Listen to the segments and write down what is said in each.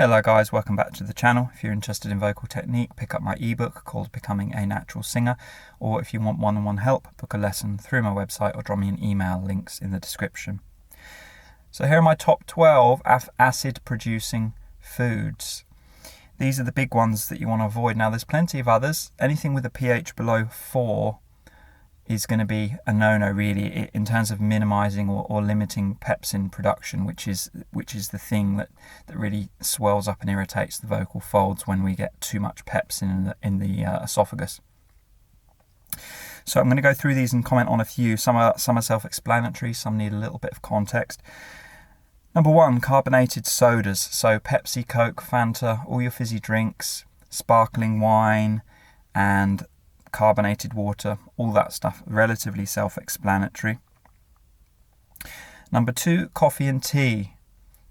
Hello guys, welcome back to the channel. If you're interested in vocal technique, pick up my ebook called Becoming a Natural Singer, or if you want one-on-one help, book a lesson through my website or drop me an email, links in the description. So here are my top 12 acid producing foods. These are the big ones that you want to avoid. Now there's plenty of others. Anything with a pH below 4 is going to be a no-no really in terms of minimizing or limiting pepsin production, which is the thing that really swells up and irritates the vocal folds when we get too much pepsin in the esophagus. So I'm going to go through these and comment on a few. Some are self-explanatory, some need a little bit of context. Number 1, carbonated sodas. So Pepsi, Coke, Fanta, all your fizzy drinks, sparkling wine and carbonated water, all that stuff, relatively self-explanatory. Number 2, coffee and tea.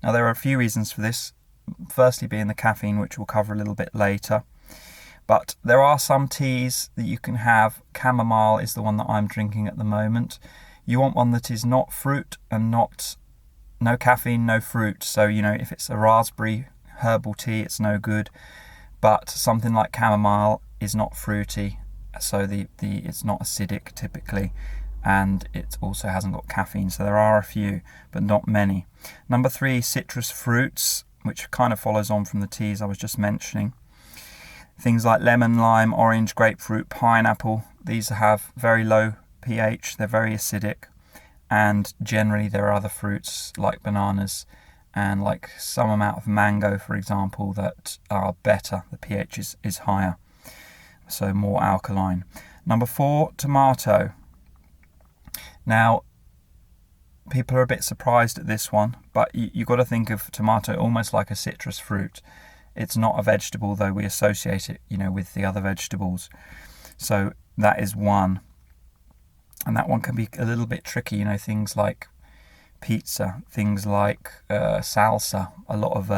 Now there are a few reasons for this. Firstly being the caffeine, which we'll cover a little bit later. But there are some teas that you can have. Chamomile is the one that I'm drinking at the moment. You want one that is not fruit and no caffeine, no fruit. So, if it's a raspberry herbal tea, it's no good. But something like chamomile is not fruity. So it's not acidic typically, and it also hasn't got caffeine. So there are a few, but not many. Number 3, citrus fruits, which kind of follows on from the teas I was just mentioning. Things like lemon, lime, orange, grapefruit, pineapple. These have very low pH. They're very acidic, and generally there are other fruits like bananas and like some amount of mango, for example, that are better. The pH is higher. So more alkaline. Number 4, tomato. Now, people are a bit surprised at this one, but you've got to think of tomato almost like a citrus fruit. It's not a vegetable, though we associate it, with the other vegetables. So that is one. And that one can be a little bit tricky, things like pizza, things like salsa, a lot of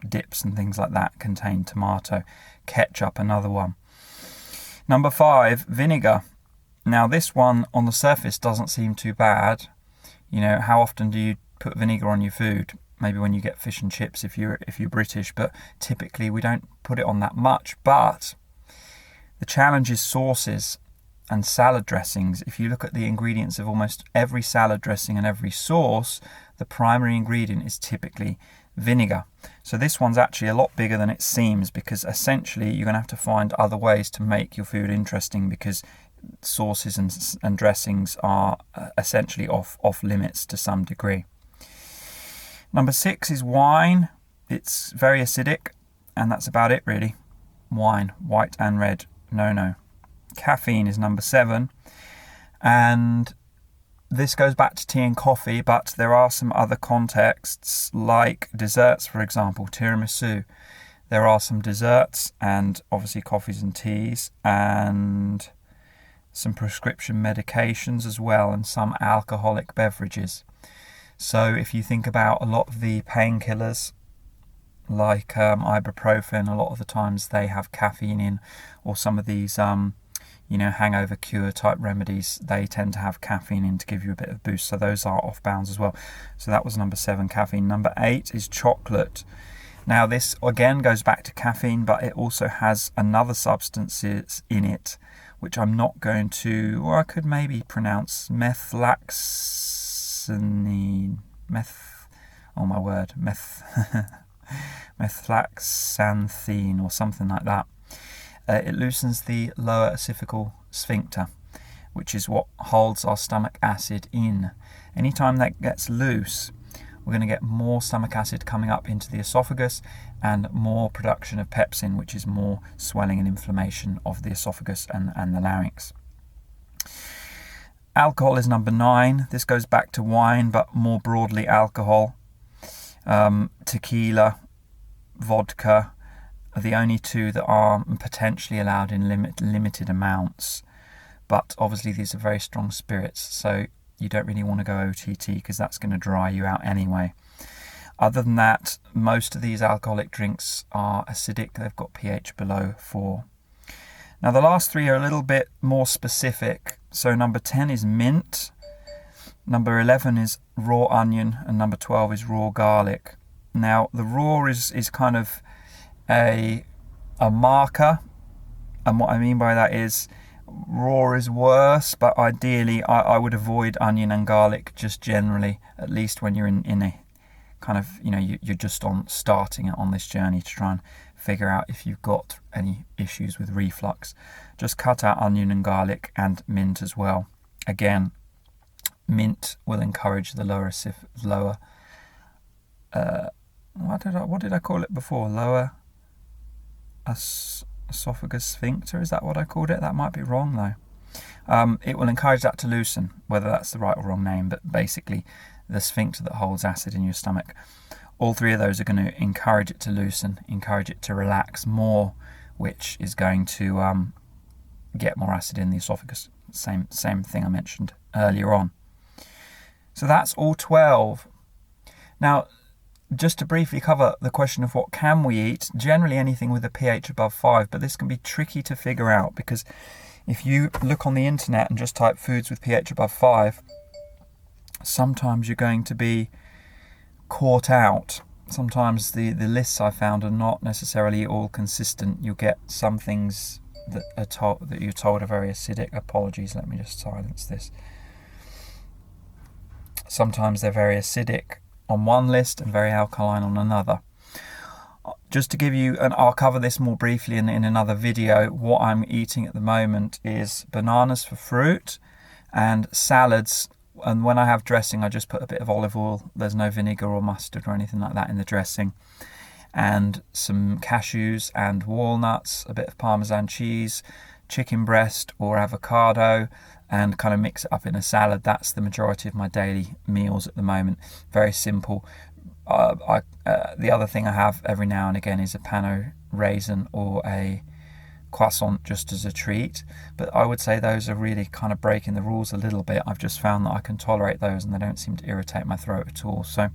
dips and things like that contain tomato. Ketchup, another one. Number 5, vinegar. Now this one on the surface doesn't seem too bad. How often do you put vinegar on your food? Maybe when you get fish and chips if you're British, but typically we don't put it on that much. But the challenge is sauces and salad dressings. If you look at the ingredients of almost every salad dressing and every sauce, the primary ingredient is typically vinegar. So this one's actually a lot bigger than it seems, because essentially you're going to have to find other ways to make your food interesting, because sauces and dressings are essentially off limits to some degree. Number 6 is wine. It's very acidic, and that's about it really. Wine, white and red, no. Caffeine is number 7, and this goes back to tea and coffee, but there are some other contexts, like desserts, for example, tiramisu. There are some desserts, and obviously coffees and teas, and some prescription medications as well, and some alcoholic beverages. So if you think about a lot of the painkillers, like ibuprofen, a lot of the times they have caffeine in, or some of these hangover cure type remedies, they tend to have caffeine in to give you a bit of boost. So those are off bounds as well. So that was number 7, caffeine. Number 8 is chocolate. Now this again goes back to caffeine, but it also has another substances in it, which I'm not going to, or I could maybe pronounce methlaxanthine or something like that. It loosens the lower esophageal sphincter, which is what holds our stomach acid in. Anytime that gets loose, we're going to get more stomach acid coming up into the esophagus and more production of pepsin, which is more swelling and inflammation of the esophagus and the larynx. Alcohol is number 9. This goes back to wine, but more broadly alcohol. Tequila, vodka are the only two that are potentially allowed in limited amounts. But obviously these are very strong spirits, so you don't really want to go OTT, because that's going to dry you out anyway. Other than that, most of these alcoholic drinks are acidic. They've got pH below 4. Now the last 3 are a little bit more specific. So number 10 is mint. Number 11 is raw onion, and number 12 is raw garlic. Now, the raw is kind of a marker, and what I mean by that is raw is worse, but ideally I would avoid onion and garlic just generally, at least when you're in a kind of, you're just starting on this journey to try and figure out if you've got any issues with reflux. Just cut out onion and garlic and mint as well. Again, mint will encourage the lower what did I call it before? Lower esophagus sphincter, is that what I called it? That might be wrong though. It will encourage that to loosen, whether that's the right or wrong name, but basically the sphincter that holds acid in your stomach. All three of those are going to encourage it to loosen, encourage it to relax more, which is going to get more acid in the esophagus. Same thing I mentioned earlier on. So that's all 12. Now, just to briefly cover the question of what can we eat, generally anything with a pH above 5, but this can be tricky to figure out because if you look on the internet and just type foods with pH above 5, sometimes you're going to be caught out. Sometimes the lists I found are not necessarily all consistent. You'll get some things that you're told are very acidic. Apologies, let me just silence this. Sometimes they're very acidic on one list and very alkaline on another. Just to give you, and I'll cover this more briefly in another video, what I'm eating at the moment is bananas for fruit and salads. And when I have dressing, I just put a bit of olive oil. There's no vinegar or mustard or anything like that in the dressing. And some cashews and walnuts, a bit of Parmesan cheese, chicken breast or avocado, and kind of mix it up in a salad. That's the majority of my daily meals at the moment. Very simple. The other thing I have every now and again is a pano raisin or a croissant just as a treat, but I would say those are really kind of breaking the rules a little bit. I've just found that I can tolerate those and they don't seem to irritate my throat at all. So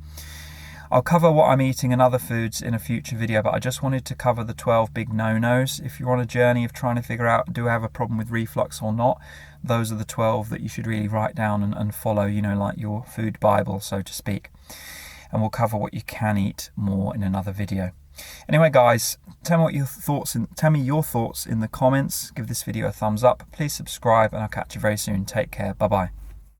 I'll cover what I'm eating and other foods in a future video, but I just wanted to cover the 12 big no-nos. If you're on a journey of trying to figure out, do I have a problem with reflux or not, those are the 12 that you should really write down and follow, like your food Bible, so to speak. And we'll cover what you can eat more in another video. Anyway, guys, tell me your thoughts in the comments. Give this video a thumbs up. Please subscribe, and I'll catch you very soon. Take care. Bye-bye.